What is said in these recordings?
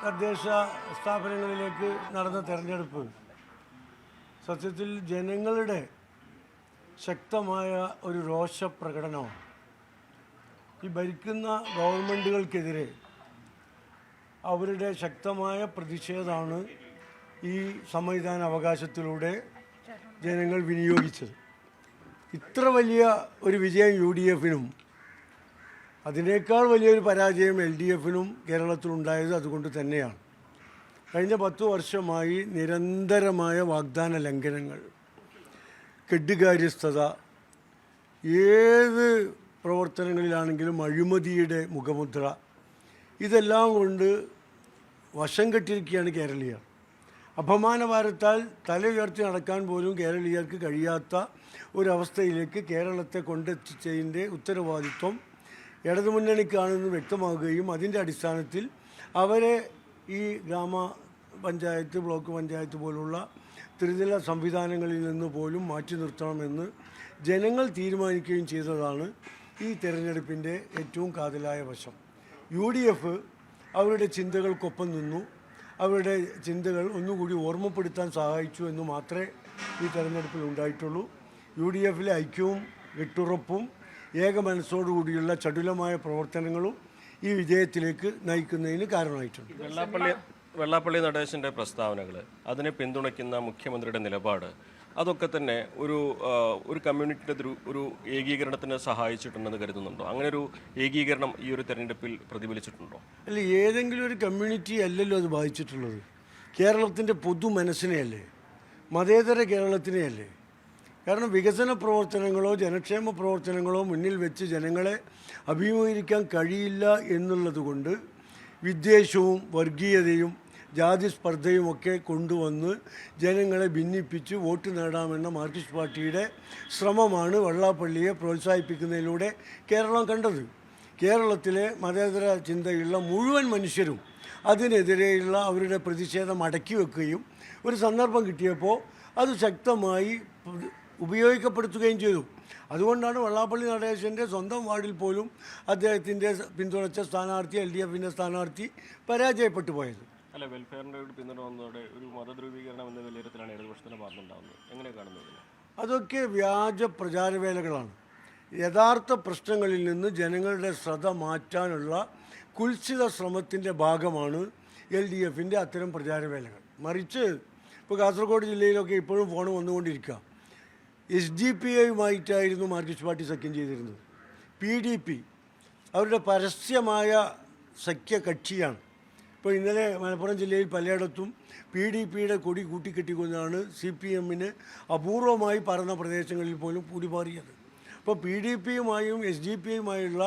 തദ്ദേശ സ്ഥാപനങ്ങളിലേക്ക് നടന്ന തെരഞ്ഞെടുപ്പ് സത്യത്തിൽ ജനങ്ങളുടെ ശക്തമായ ഒരു രോഷപ്രകടനമാണ്. ഈ ഭരിക്കുന്ന ഗവൺമെൻറ്റുകൾക്കെതിരെ അവരുടെ ശക്തമായ പ്രതിഷേധമാണ് ഈ സമ്മതിദാന അവകാശത്തിലൂടെ ജനങ്ങൾ വിനിയോഗിച്ചത്. ഇത്ര വലിയ ഒരു വിജയം UDF-നും അതിനേക്കാൾ വലിയൊരു പരാജയം LDF-നും കേരളത്തിലുണ്ടായത് അതുകൊണ്ട് തന്നെയാണ്. കഴിഞ്ഞ 10 വർഷമായി നിരന്തരമായ വാഗ്ദാന ലംഘനങ്ങൾ, കെടുകാര്യസ്ഥത, ഏത് പ്രവർത്തനങ്ങളിലാണെങ്കിലും അഴിമതിയുടെ മുഖമുദ്ര, ഇതെല്ലാം കൊണ്ട് വശം കെട്ടിരിക്കുകയാണ് കേരളീയർ. അപമാനഭാരത്താൽ തല ഉയർത്തി നടക്കാൻ പോലും കേരളീയർക്ക് കഴിയാത്ത ഒരവസ്ഥയിലേക്ക് കേരളത്തെ കൊണ്ടെത്തിച്ചതിൻ്റെ ഉത്തരവാദിത്വം ഇടതുമുന്നണിക്കാണെന്ന് വ്യക്തമാകുകയും അതിൻ്റെ അടിസ്ഥാനത്തിൽ അവരെ ഈ ഗ്രാമപഞ്ചായത്ത്, ബ്ലോക്ക് പഞ്ചായത്ത് പോലുള്ള ത്രിതല സംവിധാനങ്ങളിൽ നിന്ന് പോലും മാറ്റി നിർത്തണമെന്ന് ജനങ്ങൾ തീരുമാനിക്കുകയും ചെയ്തതാണ് ഈ തെരഞ്ഞെടുപ്പിൻ്റെ ഏറ്റവും കാതലായ വശം. UDF അവരുടെ ചിന്തകൾക്കൊപ്പം നിന്നു, അവരുടെ ചിന്തകൾ ഒന്നുകൂടി ഓർമ്മപ്പെടുത്താൻ സഹായിച്ചു എന്ന് മാത്രമേ ഈ തെരഞ്ഞെടുപ്പിൽ ഉണ്ടായിട്ടുള്ളൂ. UDF-ലെ ഐക്യവും കെട്ടുറപ്പും ഏക മനസ്സോടുകൂടിയുള്ള ചടുലമായ പ്രവർത്തനങ്ങളും ഈ വിജയത്തിലേക്ക് നയിക്കുന്നതിന് കാരണമായിട്ടുണ്ട്. വെള്ളാപ്പള്ളി നടേശൻ്റെ പ്രസ്താവനകൾ, അതിനെ പിന്തുണയ്ക്കുന്ന മുഖ്യമന്ത്രിയുടെ നിലപാട്, അതൊക്കെ തന്നെ ഒരു കമ്മ്യൂണിറ്റിയുടെ ഒരു ഏകീകരണത്തിന് സഹായിച്ചിട്ടുണ്ടെന്ന് കരുതുന്നുണ്ടോ? അങ്ങനെ ഒരു ഏകീകരണം ഈ ഒരു തെരഞ്ഞെടുപ്പിൽ പ്രതിഫലിച്ചിട്ടുണ്ടോ? അല്ല, ഏതെങ്കിലും ഒരു കമ്മ്യൂണിറ്റി അല്ലല്ലോ അത് ബാധിച്ചിട്ടുള്ളത്. കേരളത്തിൻ്റെ പൊതു മനസ്സിനെയല്ലേ, മതേതര കേരളത്തിനെയല്ലേ. കാരണം വികസന പ്രവർത്തനങ്ങളോ ജനക്ഷേമ പ്രവർത്തനങ്ങളോ മുന്നിൽ വെച്ച് ജനങ്ങളെ അഭിമുഖീകരിക്കാൻ കഴിയില്ല എന്നുള്ളത് കൊണ്ട് വിദ്വേഷവും വർഗീയതയും ജാതി സ്പർദ്ധയുമൊക്കെ കൊണ്ടുവന്ന് ജനങ്ങളെ ഭിന്നിപ്പിച്ച് വോട്ട് നേടാമെന്ന മാർക്സിസ്റ്റ് പാർട്ടിയുടെ ശ്രമമാണ് വെള്ളാപ്പള്ളിയെ പ്രോത്സാഹിപ്പിക്കുന്നതിലൂടെ കേരളം കണ്ടത്. കേരളത്തിലെ മതേതര ചിന്തയുള്ള മുഴുവൻ മനുഷ്യരും അതിനെതിരെയുള്ള അവരുടെ പ്രതിഷേധം അടക്കി വെക്കുകയും ഒരു സന്ദർഭം കിട്ടിയപ്പോൾ അത് ശക്തമായി ഉപയോഗിക്കപ്പെടുത്തുകയും ചെയ്തു. അതുകൊണ്ടാണ് വെള്ളാപ്പള്ളി നടേശൻ്റെ സ്വന്തം വാർഡിൽ പോലും അദ്ദേഹത്തിൻ്റെ പിന്തുണച്ച സ്ഥാനാർത്ഥി, LDF-ൻ്റെ സ്ഥാനാർത്ഥി പരാജയപ്പെട്ടു പോയത്. അല്ല, വെൽഫെയറിൻ്റെ പിന്തുണ വന്നതോടെ ഒരു മതധ്രുവീകരണം എന്ന വിലയിരുത്തലാണ് ഇടതുപക്ഷത്തിൻ്റെ ഭാഗത്തുണ്ടാകുന്നത്. എങ്ങനെ കാണുന്നത്? അതൊക്കെ വ്യാജ പ്രചാരവേലകളാണ്. യഥാർത്ഥ പ്രശ്നങ്ങളിൽ നിന്ന് ജനങ്ങളുടെ ശ്രദ്ധ മാറ്റാനുള്ള കുൽസിത ശ്രമത്തിൻ്റെ ഭാഗമാണ് LDF-ൻ്റെ അത്തരം പ്രചാരവേലകൾ. മറിച്ച് ഇപ്പോൾ കാസർഗോഡ് ജില്ലയിലൊക്കെ ഇപ്പോഴും ഫോൺ വന്നുകൊണ്ടിരിക്കുക. SDPI-യുമായിട്ടായിരുന്നു മാർക്സിസ്റ്റ് പാർട്ടി സഖ്യം ചെയ്തിരുന്നത്. PDP അവരുടെ പരസ്യമായ സഖ്യ കക്ഷിയാണ്. ഇപ്പോൾ ഇന്നലെ മലപ്പുറം ജില്ലയിൽ പലയിടത്തും PDP-യുടെ കൊടി കൂട്ടിക്കെട്ടിക്കൊണ്ടാണ് CPM-ന് അപൂർവമായി പറന്ന പ്രദേശങ്ങളിൽ പോലും കൂടിമാറിയത്. അപ്പോൾ PDP-യുമായും SDPI-യുമായുള്ള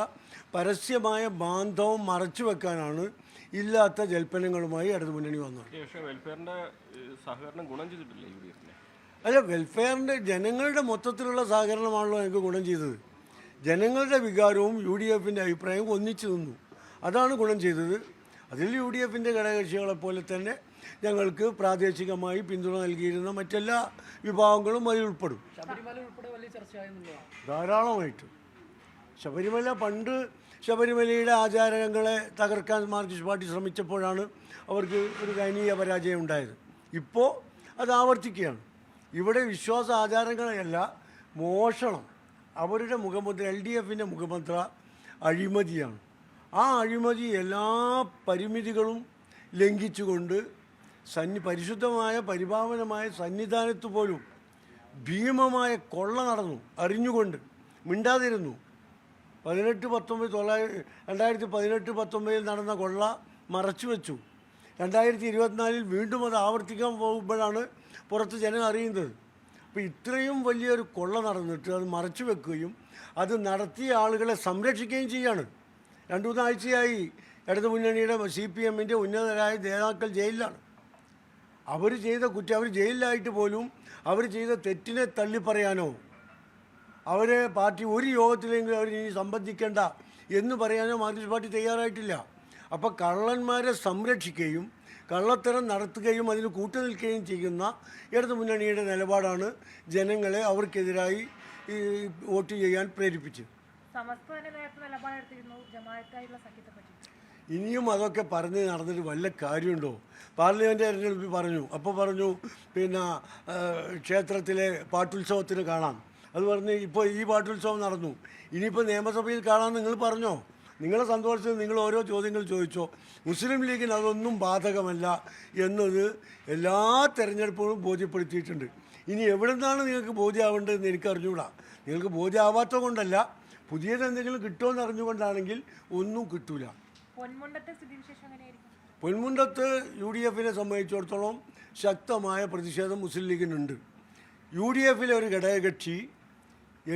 പരസ്യമായ ബാന്ധവം മറച്ചു വെക്കാനാണ് ഇല്ലാത്ത ജൽപ്പനങ്ങളുമായി ഇടതുമുന്നണി വന്നത്. അല്ല, വെൽഫെയറിൻ്റെ ജനങ്ങളുടെ മൊത്തത്തിലുള്ള സഹകരണമാണല്ലോ എനിക്ക് ഗുണം ചെയ്തത്. ജനങ്ങളുടെ വികാരവും UDF-ൻ്റെ അഭിപ്രായവും ഒന്നിച്ചു നിന്നു, അതാണ് ഗുണം ചെയ്തത്. അതിൽ UDF-ൻ്റെ ഘടകകക്ഷികളെപ്പോലെ തന്നെ ഞങ്ങൾക്ക് പ്രാദേശികമായി പിന്തുണ നൽകിയിരുന്ന മറ്റെല്ലാ വിഭാഗങ്ങളും അതിൽ ഉൾപ്പെടും. ധാരാളമായിട്ട് പണ്ട് ശബരിമലയുടെ ആചാരങ്ങളെ തകർക്കാൻ മാർക്സിസ്റ്റ് പാർട്ടി ശ്രമിച്ചപ്പോഴാണ് അവർക്ക് ഒരു ദയനീയ പരാജയം ഉണ്ടായത്. ഇപ്പോൾ അത് ആവർത്തിക്കുകയാണ്. ഇവിടെ വിശ്വാസ ആചാരങ്ങളെയല്ല, മോഷണം. അവരുടെ മുഖമുദ്ര, LDF-ൻ്റെ മുഖമുദ്ര അഴിമതിയാണ്. ആ അഴിമതി എല്ലാ പരിമിതികളും ലംഘിച്ചുകൊണ്ട് പരിശുദ്ധമായ പരിപാവനമായ സന്നിധാനത്ത് പോലും ഭീമമായ കൊള്ള നടന്നു. അറിഞ്ഞുകൊണ്ട് മിണ്ടാതിരുന്നു. 2018-19 നടന്ന കൊള്ള മറച്ചു വെച്ചു. 2024 വീണ്ടും അത് ആവർത്തിക്കാൻ പോകുമ്പോഴാണ് പുറത്ത് ജനം അറിയുന്നത്. അപ്പോൾ ഇത്രയും വലിയൊരു കൊള്ള നടന്നിട്ട് അത് മറച്ചു വെക്കുകയും അത് നടത്തിയ ആളുകളെ സംരക്ഷിക്കുകയും ചെയ്യാണ്. 2-3 ആഴ്ചയായി ഇടതുമുന്നണിയുടെ CPM-ൻ്റെ ഉന്നതരായ നേതാക്കൾ ജയിലിലാണ്. അവർ ചെയ്ത കുറ്റം, അവർ ജയിലിലായിട്ട് പോലും അവർ ചെയ്ത തെറ്റിനെ തള്ളിപ്പറയാനോ അവരെ പാർട്ടി ഒരു യോഗത്തിലെങ്കിലും അവർ ഇനി സംബന്ധിക്കേണ്ട എന്ന് പറയാനോ മാർക്സിസ്റ്റ് പാർട്ടി തയ്യാറായിട്ടില്ല. അപ്പോൾ കള്ളന്മാരെ സംരക്ഷിക്കുകയും കള്ളത്തരം നടത്തുകയും അതിന് കൂട്ടുനിൽക്കുകയും ചെയ്യുന്ന ഇടതുമുന്നണിയുടെ നിലപാടാണ് ജനങ്ങളെ അവർക്കെതിരായി വോട്ട് ചെയ്യാൻ പ്രേരിപ്പിച്ചത്. ഇനിയും അതൊക്കെ പറഞ്ഞ് നടന്നിട്ട് വല്ല കാര്യമുണ്ടോ? പാർലമെൻറ്റ് തെരഞ്ഞെടുപ്പിൽ പറഞ്ഞു, അപ്പോൾ പറഞ്ഞു പിന്നെ ക്ഷേത്രത്തിലെ പാട്ടുത്സവത്തിന് കാണാം. അത് പറഞ്ഞ് ഇപ്പോൾ ഈ പാട്ടുത്സവം നടന്നു, ഇനിയിപ്പോൾ നിയമസഭയിൽ കാണാമെന്ന് നിങ്ങൾ പറഞ്ഞോ? നിങ്ങളെ സന്തോഷത്തിൽ നിങ്ങൾ ഓരോ ചോദ്യങ്ങൾ ചോദിച്ചോ? മുസ്ലിം ലീഗിന് അതൊന്നും ബാധകമല്ല എന്നത് എല്ലാ തെരഞ്ഞെടുപ്പുകളും ബോധ്യപ്പെടുത്തിയിട്ടുണ്ട്. ഇനി എവിടെ നിന്നാണ് നിങ്ങൾക്ക് ബോധ്യമാവേണ്ടതെന്ന് എനിക്ക് അറിഞ്ഞുകൂടാ. നിങ്ങൾക്ക് ബോധ്യമാവാത്തത് കൊണ്ടല്ല, പുതിയത് എന്തെങ്കിലും കിട്ടുമെന്ന് അറിഞ്ഞുകൊണ്ടാണെങ്കിൽ ഒന്നും കിട്ടൂല. പൊന്മുണ്ടത്ത് UDF-നെ സംബന്ധിച്ചിടത്തോളം ശക്തമായ പ്രതിഷേധം മുസ്ലിം ലീഗിനുണ്ട്. UDF-ലെ ഒരു ഘടകകക്ഷി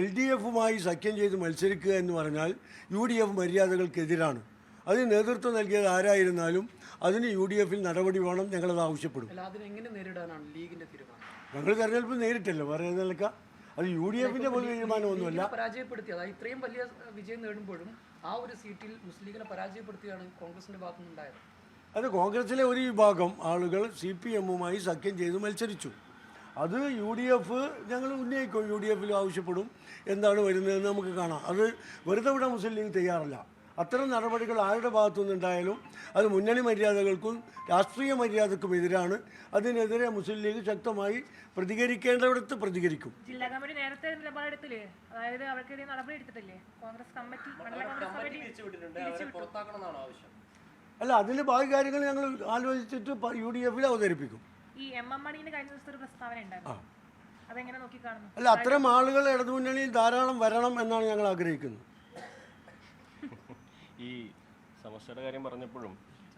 LDF-മായി സഖ്യം ചെയ്ത് മത്സരിക്കുക എന്ന് പറഞ്ഞാൽ UDF മര്യാദകൾക്കെതിരാണ്. അതിന് നേതൃത്വം നൽകിയത് ആരായിരുന്നാലും അതിന് UDF-ൽ നടപടി വേണം. ഞങ്ങളത് ആവശ്യപ്പെടും. ഞങ്ങൾ തെരഞ്ഞെടുപ്പ് നേരിട്ടല്ലോ, വേറെ നിലക്കാം. അത് UDF-ന്റെ പോലും തീരുമാനമൊന്നുമല്ല. പരാജയപ്പെടുത്തിയത് ഇത്രയും വലിയ വിജയം നേടുമ്പോഴും ആ ഒരു സീറ്റിൽ മുസ്ലിം ലീഗിനെ പരാജയപ്പെടുത്തിയാണ് കോൺഗ്രസിന്റെ ഭാഗത്തുനിന്നുണ്ടായത്. അത് കോൺഗ്രസിലെ ഒരു വിഭാഗം ആളുകൾ CPM-മായി സഖ്യം ചെയ്ത് മത്സരിച്ചു. അത് UDF ഞങ്ങൾ ഉന്നയിക്കും, UDF-ലും ആവശ്യപ്പെടും. എന്താണ് വരുന്നതെന്ന് നമുക്ക് കാണാം. അത് വെറുതെ വിടാൻ മുസ്ലിം ലീഗ് തയ്യാറല്ല. അത്തരം നടപടികൾ ആരുടെ ഭാഗത്തു നിന്നുണ്ടായാലും അത് മുന്നണി മര്യാദകൾക്കും രാഷ്ട്രീയ മര്യാദക്കും എതിരാണ്. അതിനെതിരെ മുസ്ലിം ലീഗ് ശക്തമായി പ്രതികരിക്കേണ്ടവിടത്ത് പ്രതികരിക്കും. ജില്ലാ കമ്മിറ്റി നേരത്തെ നിലപാടെടുത്തില്ലേ? അതായത് അവർക്കെതിരെ നടപടി എടുത്തിട്ടില്ലേ? കോൺഗ്രസ് കമ്മിറ്റി അല്ല, അതിൻ്റെ ബാക്കി കാര്യങ്ങൾ ഞങ്ങൾ ആലോചിച്ചിട്ട് UDF-ൽ അവതരിപ്പിക്കും. ഈ MM മണീന് കഴിഞ്ഞ ദിവസത്തെ ഒരു പ്രസ്താവന ഉണ്ടായിരുന്നു, അതെങ്ങനെ നോക്കിക്കാണുന്നു? അല്ല, അത്തരം ആളുകൾ ഇടതുമുന്നണിയിൽ ധാരാളം വരണം എന്നാണ് ഞങ്ങൾ ആഗ്രഹിക്കുന്നത്. ഈ സമസ്യയുടെ കാര്യം പറഞ്ഞപ്പോഴും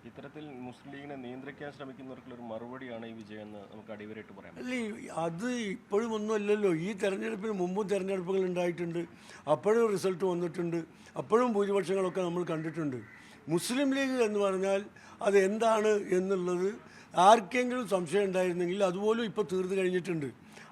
ഇത്തരത്തിൽ മുസ്ലിം ലീഗിനെ നിയന്ത്രിക്കാൻ ശ്രമിക്കുന്നവർക്കുള്ളൊരു മറുപടിയാണ് ഈ വിജയം എന്ന് നമുക്ക് അടിവരായിട്ട് പറയാം. അല്ലേ, അത് ഇപ്പോഴും ഒന്നുമല്ലല്ലോ. ഈ തെരഞ്ഞെടുപ്പിന് മുമ്പും തെരഞ്ഞെടുപ്പുകൾ ഉണ്ടായിട്ടുണ്ട്, അപ്പോഴും റിസൾട്ട് വന്നിട്ടുണ്ട്, അപ്പോഴും ഭൂരിപക്ഷങ്ങളൊക്കെ നമ്മൾ കണ്ടിട്ടുണ്ട്. മുസ്ലിം ലീഗ് എന്ന് പറഞ്ഞാൽ അത് എന്താണ് എന്നുള്ളത് ആർക്കെങ്കിലും സംശയം ഉണ്ടായിരുന്നെങ്കിൽ അതുപോലും ഇപ്പോൾ തീർന്നു കഴിഞ്ഞിട്ടുണ്ട്.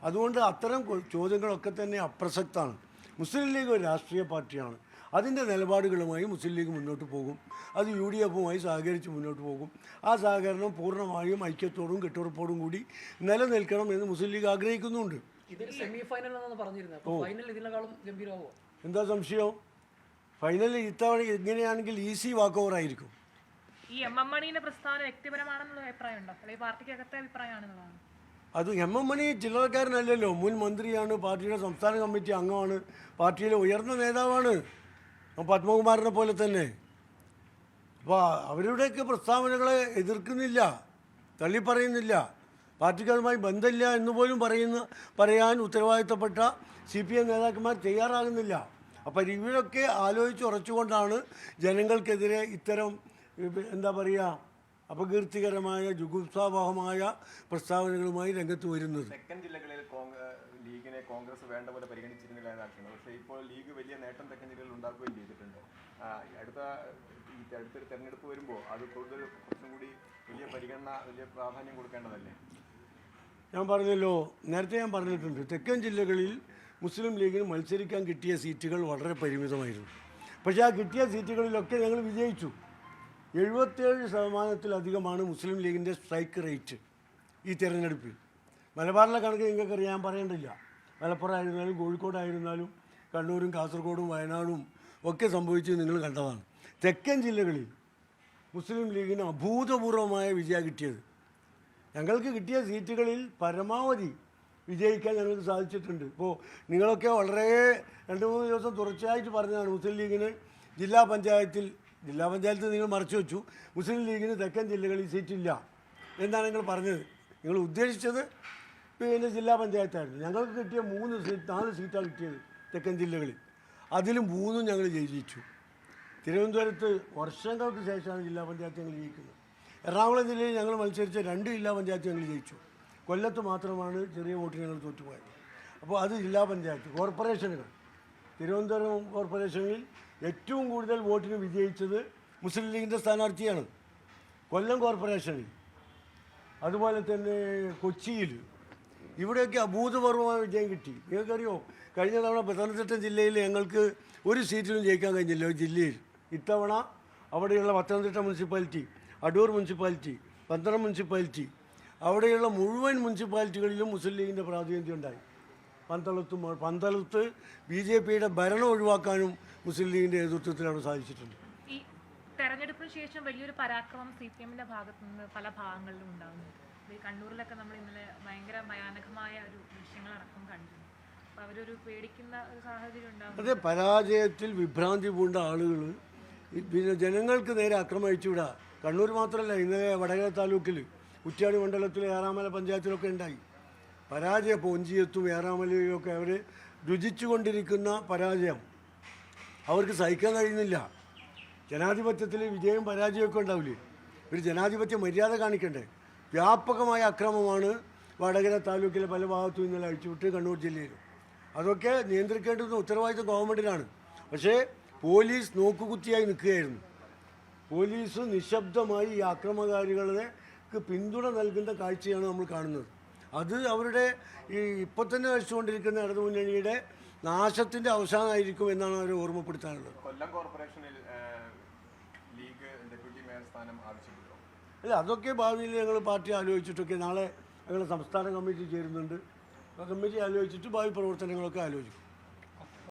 അതുകൊണ്ട് അത്തരം ചോദ്യങ്ങളൊക്കെ തന്നെ അപ്രസക്തമാണ്. മുസ്ലിം ലീഗ് ഒരു രാഷ്ട്രീയ പാർട്ടിയാണ്. അതിൻ്റെ നിലപാടുകളുമായി മുസ്ലിം ലീഗ് മുന്നോട്ട് പോകും. അത് UDF-മായി സഹകരിച്ച് മുന്നോട്ട് പോകും. ആ സഹകരണം പൂർണ്ണമായും ഐക്യത്തോടും കെട്ടുറപ്പോടും കൂടി നിലനിൽക്കണം എന്ന് മുസ്ലിം ലീഗ് ആഗ്രഹിക്കുന്നുണ്ട്. സെമി ഫൈനൽ എന്നാണ് പറഞ്ഞിരുന്നത്. ഫൈനൽ ഇതിനേക്കാളും ഗംഭീരമാവോ? എന്താ സംശയം? ഫൈനൽ ഇത്തവണ ഇങ്ങനെയാണെങ്കിൽ ഈസി വാക്ക് ഓവർ ആയിരിക്കും. ഈ MM മണീന്റെ പ്രസ്താവന വ്യക്തിപരമാണെന്നുള്ള അഭിപ്രായമുണ്ടോ, അല്ലെങ്കിൽ പാർട്ടിക്കകത്തെ അഭിപ്രായമാണെന്നുള്ളതാണ്? അത് MM മണി ചില്ലറക്കാരനല്ലല്ലോ, മുൻ മന്ത്രിയാണ്, പാർട്ടിയുടെ സംസ്ഥാന കമ്മിറ്റി അംഗമാണ്, പാർട്ടിയിലെ ഉയർന്ന നേതാവാണ്, പത്മകുമാറിനെ പോലെ തന്നെ. അപ്പോൾ അവരുടെയൊക്കെ പ്രസ്താവനകളെ എതിർക്കുന്നില്ല, തള്ളിപ്പറയുന്നില്ല. പാർട്ടികളുമായി ബന്ധമില്ല എന്ന് പോലും പറയാൻ ഉത്തരവാദിത്തപ്പെട്ട CPM നേതാക്കന്മാർ തയ്യാറാകുന്നില്ല. അപ്പോൾ ഇവരൊക്കെ ആലോചിച്ച് ഉറച്ചുകൊണ്ടാണ് ജനങ്ങൾക്കെതിരെ ഇത്തരം എന്താ പറയുക അപകീർത്തികരമായ ജുഗുപ്സാവഹമായ പ്രസ്താവനകളുമായി രംഗത്ത് വരുന്നത്. തെക്കൻ ജില്ലകളിൽ ലീഗിനെ കോൺഗ്രസ് വേണ്ട പോലെ പരിഗണിച്ചിരുന്നില്ല എന്നാണ്. പക്ഷേ ഇപ്പോൾ ലീഗ് വലിയ നേട്ടം തെക്കൻ ജില്ലകളിൽ ഉണ്ടാക്കുകയും ചെയ്തിട്ടുണ്ട്. അടുത്തൊരു തെരഞ്ഞെടുപ്പ് വരുമ്പോൾ അത് കൂടുതൽ കുറച്ചും കൂടി വലിയ പരിഗണന, വലിയ പ്രാധാന്യം കൊടുക്കേണ്ടതല്ലേ? ഞാൻ പറഞ്ഞല്ലോ, നേരത്തെ ഞാൻ പറഞ്ഞിട്ടുണ്ട്, തെക്കൻ ജില്ലകളിൽ മുസ്ലിം ലീഗിന് മത്സരിക്കാൻ കിട്ടിയ സീറ്റുകൾ വളരെ പരിമിതമായിരുന്നു. പക്ഷേ ആ കിട്ടിയ സീറ്റുകളിലൊക്കെ ഞങ്ങൾ വിജയിച്ചു. 77% മുസ്ലിം ലീഗിൻ്റെ സ്ട്രൈക്ക് റേറ്റ് ഈ തെരഞ്ഞെടുപ്പിൽ. മലബാറിലെ കണക്ക് നിങ്ങൾക്കറിയാൻ പറയേണ്ടില്ല. മലപ്പുറം ആയിരുന്നാലും കോഴിക്കോടായിരുന്നാലും കണ്ണൂരും കാസർഗോഡും വയനാടും ഒക്കെ സംഭവിച്ചത് നിങ്ങൾ കണ്ടതാണ്. തെക്കൻ ജില്ലകളിൽ മുസ്ലിം ലീഗിന് അഭൂതപൂർവമായ വിജയം കിട്ടിയത്. ഞങ്ങൾക്ക് കിട്ടിയ സീറ്റുകളിൽ പരമാവധി വിജയിക്കാൻ ഞങ്ങൾക്ക് സാധിച്ചിട്ടുണ്ട്. ഇപ്പോൾ നിങ്ങളൊക്കെ വളരെ 2-3 ദിവസം തുടർച്ചയായിട്ട് പറഞ്ഞതാണ് മുസ്ലിം ലീഗിന് ജില്ലാ പഞ്ചായത്തിൽ നിങ്ങൾ മറച്ചു വെച്ചു, മുസ്ലിം ലീഗിന് തെക്കൻ ജില്ലകളിൽ സീറ്റില്ല എന്നാണ് നിങ്ങൾ പറഞ്ഞത്. നിങ്ങൾ ഉദ്ദേശിച്ചത് പിന്നെ ജില്ലാ പഞ്ചായത്തായിരുന്നു. ഞങ്ങൾക്ക് കിട്ടിയ 4 സീറ്റാണ് കിട്ടിയത് തെക്കൻ ജില്ലകളിൽ. അതിലും 3 ഞങ്ങൾ ജയിച്ചു. തിരുവനന്തപുരത്ത് വർഷങ്ങൾക്ക് ശേഷമാണ് ജില്ലാ പഞ്ചായത്ത് ഞങ്ങൾ ജയിക്കുന്നത്. എറണാകുളം ജില്ലയിൽ ഞങ്ങൾ മത്സരിച്ച 2 ജില്ലാ പഞ്ചായത്ത് ഞങ്ങൾ ജയിച്ചു. കൊല്ലത്ത് മാത്രമാണ് ചെറിയ വോട്ടിന് ഞങ്ങൾ തോറ്റുപോയത്. അപ്പോൾ അത് ജില്ലാ പഞ്ചായത്ത്. കോർപ്പറേഷനുകൾ, തിരുവനന്തപുരം കോർപ്പറേഷനിൽ ഏറ്റവും കൂടുതൽ വോട്ടിന് വിജയിച്ചത് മുസ്ലിം ലീഗിൻ്റെ സ്ഥാനാർത്ഥിയാണ്. കൊല്ലം കോർപ്പറേഷനിൽ, അതുപോലെ തന്നെ കൊച്ചിയിൽ, ഇവിടെയൊക്കെ അഭൂതപൂർവമായ വിജയം കിട്ടി. നിങ്ങൾക്കറിയോ, കഴിഞ്ഞ തവണ പത്തനംതിട്ട ജില്ലയിൽ ഞങ്ങൾക്ക് ഒരു സീറ്റിലും ജയിക്കാൻ കഴിഞ്ഞില്ല ജില്ലയിൽ. ഇത്തവണ അവിടെയുള്ള Pathanamthitta municipality, Adoor municipality, Pandalam municipality, അവിടെയുള്ള മുഴുവൻ മുനിസിപ്പാലിറ്റികളിലും മുസ്ലിം ലീഗിൻ്റെ പ്രാതിനിധ്യം ഉണ്ടായി. പന്തളത്ത് BJPയുടെ ഭരണം ഒഴിവാക്കാനും മുസ്ലിം ലീഗിൻ്റെ നേതൃത്വത്തിൽ അവിടെ സാധിച്ചിട്ടുണ്ട്. ഈ തെരഞ്ഞെടുപ്പിന് ശേഷം വലിയൊരു പരാക്രമം CPM-ന്റെ ഭാഗത്തു നിന്ന് പല ഭാഗങ്ങളിലും ഉണ്ടാകുന്നുണ്ട്. ഈ കണ്ണൂരിലൊക്കെ നമ്മൾ ഇന്നലെ ഭയങ്കര ഭയാനകമായ ഒരു ദൃശ്യങ്ങളടക്കം കണ്ടിരുന്നു. അപ്പോൾ അവരൊരു പേടിക്കുന്ന ഒരു സാഹചര്യം ഉണ്ടാകും. അതെ, പരാജയത്തിൽ വിഭ്രാന്തി പൂണ്ട ആളുകൾ പിന്നെ ജനങ്ങൾക്ക് നേരെ ആക്രമിച്ചുവിടുക. കണ്ണൂർ മാത്രമല്ല, ഇന്നലെ വടകര താലൂക്കിൽ കുറ്റ്യാടി മണ്ഡലത്തിൽ ഏറാമല പഞ്ചായത്തിലൊക്കെ ഉണ്ടായി പരാജയം. പോഞ്ചിയത്തും ഏറാമലയും ഒക്കെ അവർ രുചിച്ചുകൊണ്ടിരിക്കുന്ന പരാജയം അവർക്ക് സഹിക്കാൻ കഴിയുന്നില്ല. ജനാധിപത്യത്തിൽ വിജയം പരാജയമൊക്കെ ഉണ്ടാവില്ലേ? ഒരു ജനാധിപത്യ മര്യാദ കാണിക്കണ്ടേ? വ്യാപകമായ അക്രമമാണ് വടകര താലൂക്കിലെ പല ഭാഗത്തും ഇന്നലെ അഴിച്ചുവിട്ട് കണ്ണൂർ ജില്ലയിൽ. അതൊക്കെ നിയന്ത്രിക്കേണ്ടുന്ന ഉത്തരവാദിത്വം ഗവൺമെൻറ്റിനാണ്. പക്ഷേ പോലീസ് നോക്കുകുത്തിയായി നിൽക്കുകയായിരുന്നു. പോലീസ് നിശബ്ദമായി ഈ അക്രമകാരികൾക്ക് പിന്തുണ നൽകുന്ന കാഴ്ചയാണ് നമ്മൾ കാണുന്നത്. അത് അവരുടെ ഈ ഇപ്പോൾ തന്നെ നയിച്ചുകൊണ്ടിരിക്കുന്ന ഇടതുമുന്നണിയുടെ നാശത്തിൻ്റെ അവസാനമായിരിക്കും എന്നാണ് അവർ ഓർമ്മപ്പെടുത്താനുള്ളത്. കൊല്ലം കോർപ്പറേഷനിൽ ലീഗ് ഡെപ്യൂട്ടി മേയർ സ്ഥാനം ആവശ്യപ്പെട്ടോ? അല്ല, അതൊക്കെ ഭാവിയിൽ ഞങ്ങൾ പാർട്ടി ആലോചിച്ചിട്ടൊക്കെ നാളെ ഞങ്ങൾ സംസ്ഥാന കമ്മിറ്റി ചേരുന്നുണ്ട്. ആ കമ്മിറ്റി ആലോചിച്ചിട്ട് ഭാവി പ്രവർത്തനങ്ങളൊക്കെ ആലോചിക്കും.